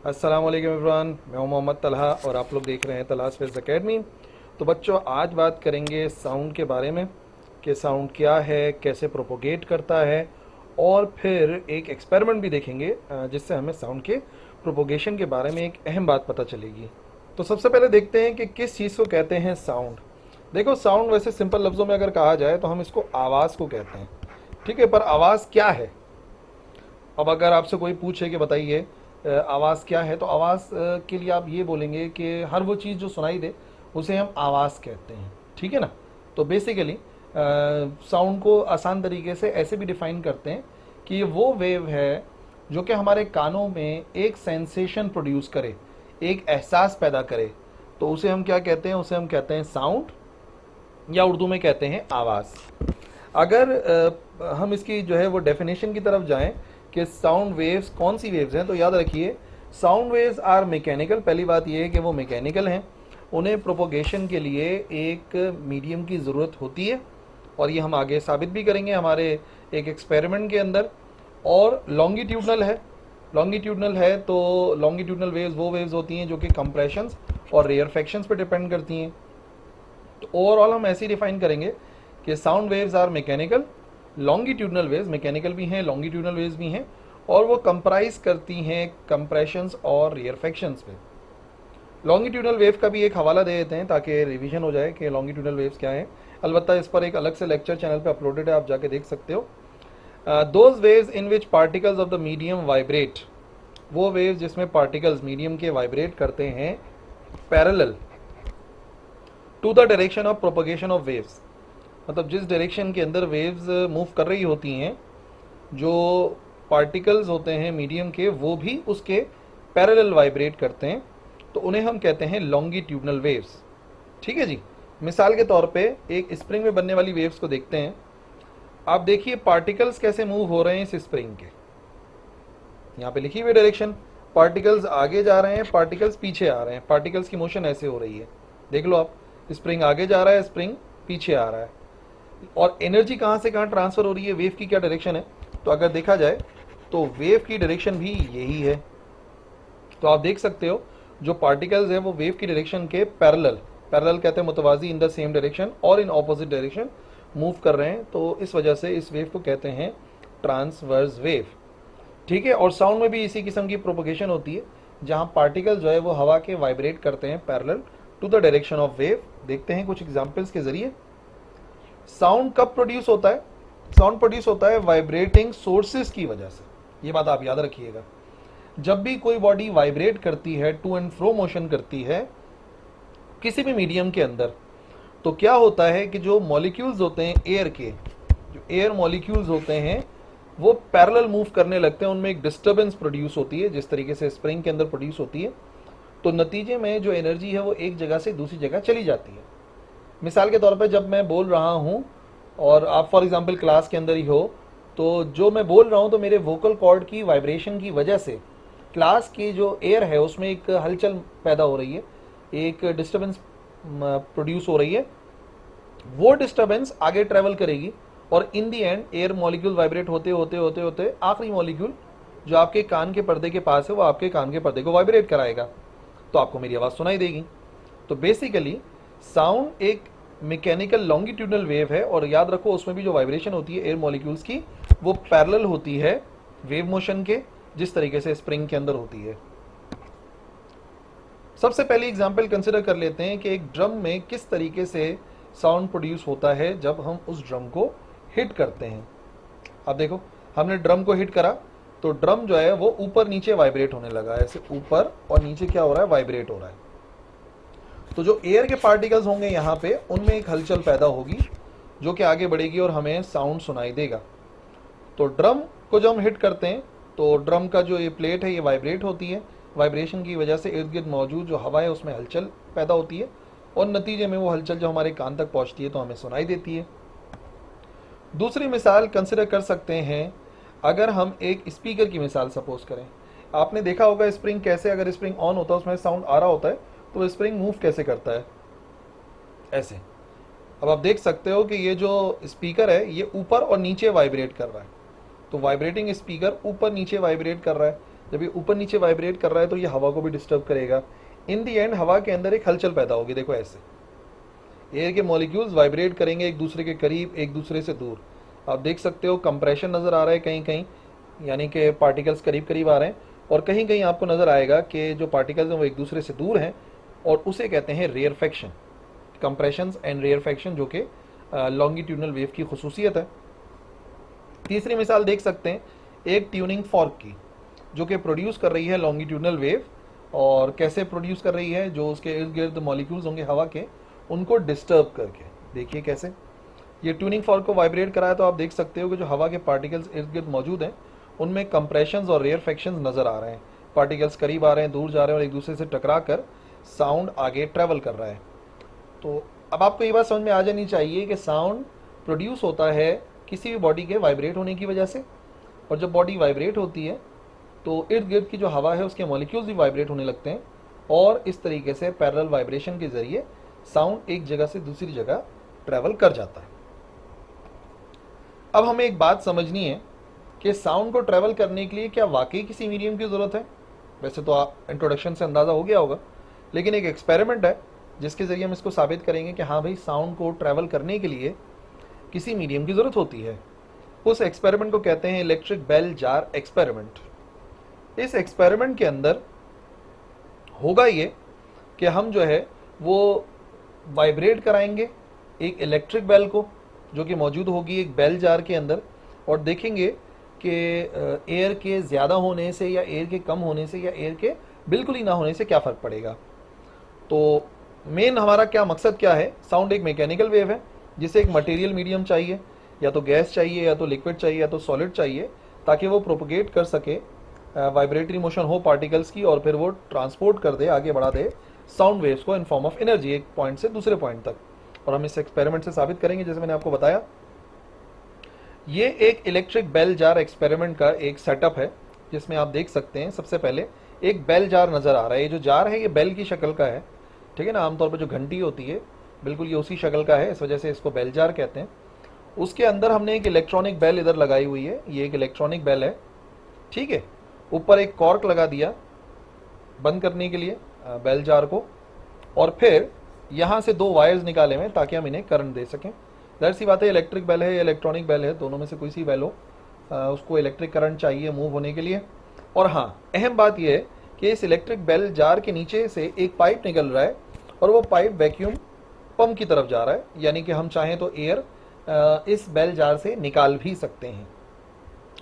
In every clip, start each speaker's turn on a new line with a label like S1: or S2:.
S1: अस्सलाम वालेकुम एवरीवन, मैं हूं मोहम्मद तलहा और आप लोग देख रहे हैं तलहा स्पेस एकेडमी। तो बच्चों, आज बात करेंगे साउंड के बारे में कि साउंड क्या है, कैसे प्रोपोगेट करता है, और फिर एक एक्सपेरिमेंट भी देखेंगे जिससे हमें साउंड के प्रोपोगेशन के बारे में एक अहम बात पता चलेगी। तो सबसे पहले देखते हैं कि किस चीज़ को कहते हैं साउंड। देखो, साउंड वैसे सिंपल लफ्ज़ों में अगर कहा जाए तो हम इसको आवाज़ को कहते हैं, ठीक है। पर आवाज़ क्या है? अब अगर आपसे कोई पूछे कि बताइए आवाज़ क्या है, तो आवाज़ के लिए आप ये बोलेंगे कि हर वो चीज़ जो सुनाई दे उसे हम आवाज़ कहते हैं, ठीक है ना। तो बेसिकली साउंड को आसान तरीके से ऐसे भी डिफ़ाइन करते हैं कि ये वो वेव है जो कि हमारे कानों में एक सेंसेशन प्रोड्यूस करे, एक एहसास पैदा करे। तो उसे हम क्या कहते हैं? उसे हम कहते हैं साउंड, या उर्दू में कहते हैं आवाज़। अगर हम इसकी जो है वो डेफिनेशन की तरफ जाएं कि साउंड वेव्स कौन सी वेव्स हैं, तो याद रखिए साउंड वेव्स आर मैकेनिकल। पहली बात ये है कि वो मैकेनिकल हैं, उन्हें प्रोपोगेशन के लिए एक मीडियम की ज़रूरत होती है, और ये हम आगे साबित भी करेंगे हमारे एक एक्सपेरिमेंट के अंदर। और लॉन्गिट्यूडनल है। लॉन्गिट्यूडनल है तो लॉन्गिट्यूडनल वेव्स वो वेव्स होती हैं जो कि कंप्रेशंस और रेयरफेक्शंस पे डिपेंड करती हैं। तो ओवरऑल हम ऐसे ही डिफाइन करेंगे कि sound waves are mechanical. Longitudinal waves mechanical भी हैं, लॉन्गिट्यूडनल वेव्स भी हैं, और वो कंप्राइज करती हैं कंप्रेशंस और रेयरफेक्शंस पे। लॉन्गिट्यूडनल वेव का भी एक हवाला दे देते हैं ताकि रिवीजन हो जाए कि लॉन्गिट्यूडनल वेव्स क्या हैं। अलबत्ता इस पर एक अलग से लेक्चर चैनल पे अपलोडेड है, आप जाके देख सकते हो। Those waves in which particles of the medium vibrate, वो वेव्स जिसमें पार्टिकल्स मीडियम के वाइब्रेट करते हैं parallel to the direction of propagation of waves. मतलब जिस डायरेक्शन के अंदर वेव्स मूव कर रही होती हैं, जो पार्टिकल्स होते हैं मीडियम के, वो भी उसके पैरेलल वाइब्रेट करते हैं, तो उन्हें हम कहते हैं लॉन्गिट्यूडनल वेव्स, ठीक है जी। मिसाल के तौर पे एक स्प्रिंग में बनने वाली वेव्स को देखते हैं। आप देखिए पार्टिकल्स कैसे मूव हो रहे हैं इस स्प्रिंग के। यहाँ पे लिखी हुई डायरेक्शन, पार्टिकल्स आगे जा रहे हैं, पार्टिकल्स पीछे आ रहे हैं, पार्टिकल्स की मोशन ऐसे हो रही है। देख लो आप, स्प्रिंग आगे जा रहा है, स्प्रिंग पीछे आ रहा है। और एनर्जी कहाँ से कहाँ ट्रांसफ़र हो रही है, वेव की क्या डायरेक्शन है, तो अगर देखा जाए तो वेव की डायरेक्शन भी यही है। तो आप देख सकते हो जो पार्टिकल्स हैं वो वेव की डायरेक्शन के पैरेलल, पैरेलल कहते हैं मुतवाजी, इन द सेम डायरेक्शन और इन ऑपोजिट डायरेक्शन मूव कर रहे हैं। तो इस वजह से इस वेव को कहते हैं ट्रांसवर्स वेव, ठीक है। और साउंड में भी इसी किस्म की प्रोपोगेशन होती है, जहाँ पार्टिकल जो है वो हवा के वाइब्रेट करते हैं parallel to the direction of wave. देखते हैं कुछ एग्जाम्पल्स के जरिए। साउंड कब प्रोड्यूस होता है? साउंड प्रोड्यूस होता है वाइब्रेटिंग सोर्सेज की वजह से। ये बात आप याद रखिएगा। जब भी कोई बॉडी वाइब्रेट करती है, टू एंड फ्रो मोशन करती है किसी भी मीडियम के अंदर, तो क्या होता है कि जो मॉलिक्यूल्स होते हैं एयर के, जो एयर मॉलिक्यूल्स होते हैं वो पैरेलल मूव करने लगते हैं, उनमें एक डिस्टर्बेंस प्रोड्यूस होती है, जिस तरीके से स्प्रिंग के अंदर प्रोड्यूस होती है। तो नतीजे में जो एनर्जी है वो एक जगह से दूसरी जगह चली जाती है। मिसाल के तौर पे जब मैं बोल रहा हूँ और आप फॉर एग्जांपल क्लास के अंदर ही हो, तो जो मैं बोल रहा हूँ तो मेरे वोकल कॉर्ड की वाइब्रेशन की वजह से क्लास की जो एयर है उसमें एक हलचल पैदा हो रही है, एक डिस्टर्बेंस प्रोड्यूस हो रही है। वो डिस्टर्बेंस आगे ट्रेवल करेगी और इन दी एंड एयर मॉलिक्यूल वाइब्रेट होते होते होते होते आखिरी मॉलिक्यूल जो आपके कान के पर्दे के पास है वो आपके कान के पर्दे को वाइब्रेट कराएगा, तो आपको मेरी आवाज़ सुनाई देगी। तो बेसिकली साउंड एक मैकेनिकल लॉन्गिट्यूडनल वेव है, और याद रखो उसमें भी जो वाइब्रेशन होती है एयर मॉलिक्यूल्स की वो पैरेलल होती है वेव मोशन के, जिस तरीके से स्प्रिंग के अंदर होती है। सबसे पहले एग्जांपल कंसिडर कर लेते हैं कि एक ड्रम में किस तरीके से साउंड प्रोड्यूस होता है जब हम उस ड्रम को हिट करते हैं। अब देखो, हमने ड्रम को हिट करा तो ड्रम जो है वो ऊपर नीचे वाइब्रेट होने लगा, ऐसे ऊपर और नीचे क्या हो रहा है, वाइब्रेट हो रहा है। तो जो एयर के पार्टिकल्स होंगे यहाँ पे, उनमें एक हलचल पैदा होगी जो कि आगे बढ़ेगी और हमें साउंड सुनाई देगा। तो ड्रम को जब हम हिट करते हैं तो ड्रम का जो ये प्लेट है ये वाइब्रेट होती है, वाइब्रेशन की वजह से इर्द गिर्द मौजूद जो हवा है उसमें हलचल पैदा होती है, और नतीजे में वो हलचल जो हमारे कान तक पहुँचती है तो हमें सुनाई देती है। दूसरी मिसाल कंसिडर कर सकते हैं, अगर हम एक स्पीकर की मिसाल सपोज करें। आपने देखा होगा स्प्रिंग कैसे, अगर स्प्रिंग ऑन होता है उसमें साउंड आ रहा होता है, तो स्प्रिंग मूव कैसे करता है, ऐसे। अब आप देख सकते हो कि ये जो स्पीकर है ये ऊपर और नीचे वाइब्रेट कर रहा है। तो वाइब्रेटिंग स्पीकर ऊपर नीचे वाइब्रेट कर रहा है, जब ये ऊपर नीचे वाइब्रेट कर रहा है तो ये हवा को भी डिस्टर्ब करेगा। इन दी एंड हवा के अंदर एक हलचल पैदा होगी। देखो ऐसे एयर के मॉलिक्यूल्स वाइब्रेट करेंगे एक दूसरे के करीब, एक दूसरे से दूर। आप देख सकते हो कंप्रेशन नज़र आ रहा है कहीं कहीं, यानी कि पार्टिकल्स करीब करीब आ रहे हैं, और कहीं कहीं आपको नज़र आएगा कि जो पार्टिकल्स हैं वो एक दूसरे से दूर हैं, और उसे कहते हैं रेयरफेक्शन। कंप्रेशंस एंड रेयरफेक्शन जो कि लॉन्गिट्यूडनल वेव की खुसूसियत है। तीसरी मिसाल देख सकते हैं एक ट्यूनिंग फॉर्क की, जो कि प्रोड्यूस कर रही है लॉन्गिट्यूडनल वेव। और कैसे प्रोड्यूस कर रही है, जो उसके इर्द गिर्द मॉलिक्यूल्स होंगे हवा के, उनको डिस्टर्ब करके। देखिए कैसे ये ट्यूनिंग फॉर्क को वाइब्रेट कराया, तो आप देख सकते हो कि जो हवा के पार्टिकल्स इर्द गिर्द मौजूद हैं उनमें कंप्रेशंस और रेयरफेक्शंस नज़र आ रहे हैं। पार्टिकल्स करीब आ रहे हैं, दूर जा रहे हैं, और एक दूसरे से टकरा कर साउंड आगे ट्रैवल कर रहा है। तो अब आपको ये बात समझ में आ जानी चाहिए कि साउंड प्रोड्यूस होता है किसी भी बॉडी के वाइब्रेट होने की वजह से, और जब बॉडी वाइब्रेट होती है तो इर्द गिर्द की जो हवा है उसके मॉलिक्यूल्स भी वाइब्रेट होने लगते हैं, और इस तरीके से पैरेलल वाइब्रेशन के ज़रिए साउंड एक जगह से दूसरी जगह ट्रैवल कर जाता है। अब हमें एक बात समझनी है कि साउंड को ट्रैवल करने के लिए क्या वाकई किसी मीडियम की ज़रूरत है। वैसे तो आप इंट्रोडक्शन से अंदाज़ा हो गया होगा, लेकिन एक एक्सपेरिमेंट है जिसके ज़रिए हम इसको साबित करेंगे कि हाँ भाई, साउंड को ट्रैवल करने के लिए किसी मीडियम की ज़रूरत होती है। उस एक्सपेरिमेंट को कहते हैं इलेक्ट्रिक बेल जार एक्सपेरिमेंट। इस एक्सपेरिमेंट के अंदर होगा ये कि हम जो है वो वाइब्रेट कराएंगे एक इलेक्ट्रिक बेल को, जो कि मौजूद होगी एक बेल जार के अंदर, और देखेंगे कि एयर के ज़्यादा होने से या एयर के कम होने से या एयर के बिल्कुल ही ना होने से क्या फ़र्क पड़ेगा। तो मेन हमारा क्या मकसद क्या है, साउंड एक मैकेनिकल वेव है जिसे एक मटेरियल मीडियम चाहिए, या तो गैस चाहिए, या तो लिक्विड चाहिए, या तो सॉलिड चाहिए, ताकि वो प्रोपोगेट कर सके, वाइब्रेटरी मोशन हो पार्टिकल्स की, और फिर वो ट्रांसपोर्ट कर दे, आगे बढ़ा दे साउंड वेव्स को इन फॉर्म ऑफ एनर्जी एक पॉइंट से दूसरे पॉइंट तक। और हम इस एक्सपेरिमेंट से साबित करेंगे, जैसे मैंने आपको बताया। ये एक इलेक्ट्रिक बेल जार एक्सपेरिमेंट का एक सेटअप है, जिसमें आप देख सकते हैं सबसे पहले एक बेल जार नज़र आ रहा है। ये जो जार है ये बेल की शक्ल का है, ठीक है ना। आमतौर पर जो घंटी होती है बिल्कुल ये उसी शक्ल का है, इस वजह से इसको बेल जार कहते हैं। उसके अंदर हमने एक इलेक्ट्रॉनिक बेल इधर लगाई हुई है, ये एक इलेक्ट्रॉनिक बेल है, ठीक है। ऊपर एक कॉर्क लगा दिया बंद करने के लिए बेल जार को, और फिर यहाँ से दो वायर्स निकाले हुए ताकि हम इन्हें करंट दे सकें। जाहिर सी बात है, इलेक्ट्रिक बेल है या इलेक्ट्रॉनिक बेल है, दोनों में से कोई सी बेल हो, उसको इलेक्ट्रिक करंट चाहिए मूव होने के लिए। और हाँ, अहम बात यह है कि इस इलेक्ट्रिक बेल जार के नीचे से एक पाइप निकल रहा है, और वो पाइप वैक्यूम पंप की तरफ जा रहा है, यानी कि हम चाहें तो एयर इस बेल जार से निकाल भी सकते हैं।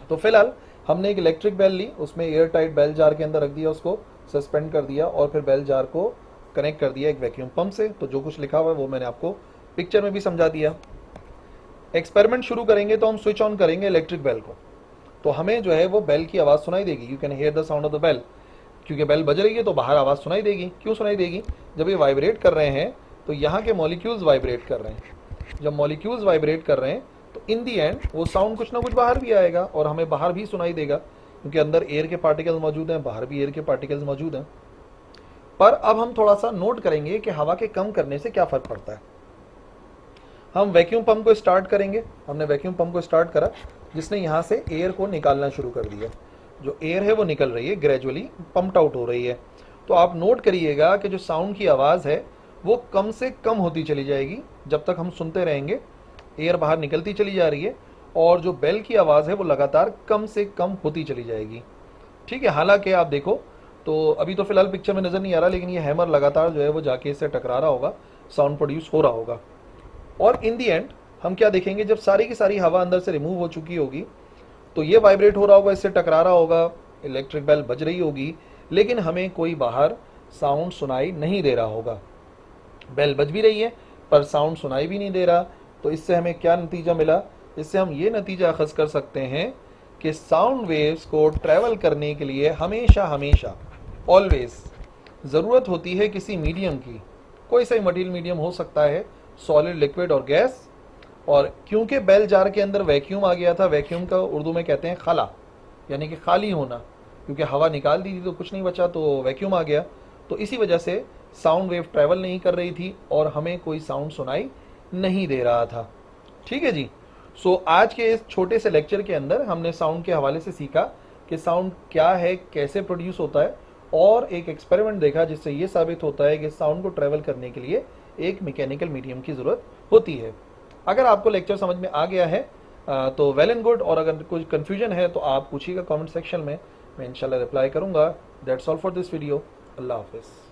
S1: तो फिलहाल हमने एक इलेक्ट्रिक बेल ली, उसमें एयर टाइट बेल जार के अंदर रख दिया, उसको सस्पेंड कर दिया, और फिर बेल जार को कनेक्ट कर दिया एक वैक्यूम पंप से। तो जो कुछ लिखा हुआ है वो मैंने आपको पिक्चर में भी समझा दिया। एक्सपेरिमेंट शुरू करेंगे तो हम स्विच ऑन करेंगे इलेक्ट्रिक बेल को, तो हमें जो है वो बेल की आवाज़ सुनाई देगी। You can hear the sound of the bell. क्योंकि बेल बज रही है तो बाहर आवाज़ सुनाई देगी। क्यों सुनाई देगी? जब ये वाइब्रेट कर रहे हैं तो यहाँ के मॉलिक्यूल्स वाइब्रेट कर रहे हैं। जब मॉलिक्यूल्स वाइब्रेट कर रहे हैं तो इन दी एंड वो साउंड कुछ ना कुछ बाहर भी आएगा, और हमें बाहर भी सुनाई देगा, क्योंकि अंदर एयर के पार्टिकल्स मौजूद हैं, बाहर भी एयर के पार्टिकल्स मौजूद हैं। पर अब हम थोड़ा सा नोट करेंगे कि हवा के कम करने से क्या फ़र्क पड़ता है। हम वैक्यूम पंप को स्टार्ट करेंगे। हमने वैक्यूम पंप को स्टार्ट करा, जिसने यहाँ से एयर को निकालना शुरू कर दिया। जो एयर है वो निकल रही है, ग्रेजुअली पम्प्ड आउट हो रही है। तो आप नोट करिएगा कि जो साउंड की आवाज़ है वो कम से कम होती चली जाएगी जब तक हम सुनते रहेंगे। एयर बाहर निकलती चली जा रही है, और जो बेल की आवाज़ है वो लगातार कम से कम होती चली जाएगी, ठीक है। हालांकि आप देखो तो अभी तो फिलहाल पिक्चर में नज़र नहीं आ रहा, लेकिन ये हैमर लगातार जो है वो जाके इससे टकरा रहा होगा, साउंड प्रोड्यूस हो रहा होगा। और इन दी एंड हम क्या देखेंगे, जब सारी की सारी हवा अंदर से रिमूव हो चुकी होगी तो ये वाइब्रेट हो रहा होगा, इससे टकरा रहा होगा, इलेक्ट्रिक बेल बज रही होगी, लेकिन हमें कोई बाहर साउंड सुनाई नहीं दे रहा होगा। बेल बज भी रही है पर साउंड सुनाई भी नहीं दे रहा। तो इससे हमें क्या नतीजा मिला? इससे हम ये नतीजा अखज़ कर सकते हैं कि साउंड वेव्स को ट्रैवल करने के लिए हमेशा हमेशा ऑलवेज ज़रूरत होती है किसी मीडियम की। कोई सा मटीरियल मीडियम हो सकता है, सॉलिड, लिक्विड और गैस। और क्योंकि बेल जार के अंदर वैक्यूम आ गया था, वैक्यूम का उर्दू में कहते हैं खला, यानी कि खाली होना, क्योंकि हवा निकाल दी थी तो कुछ नहीं बचा, तो वैक्यूम आ गया। तो इसी वजह से साउंड वेव ट्रैवल नहीं कर रही थी और हमें कोई साउंड सुनाई नहीं दे रहा था, ठीक है जी। सो आज के इस छोटे से लेक्चर के अंदर हमने साउंड के हवाले से सीखा कि साउंड क्या है, कैसे प्रोड्यूस होता है, और एक एक्सपेरिमेंट देखा जिससे ये साबित होता है कि साउंड को ट्रैवल करने के लिए एक मैकेनिकल मीडियम की ज़रूरत होती है। अगर आपको लेक्चर समझ में आ गया है तो वेल एंड गुड, और अगर कुछ कन्फ्यूजन है तो आप पूछिएगा कमेंट सेक्शन में, मैं इंशाल्लाह रिप्लाई करूंगा। That's all for this video. अल्लाह हाफिज़।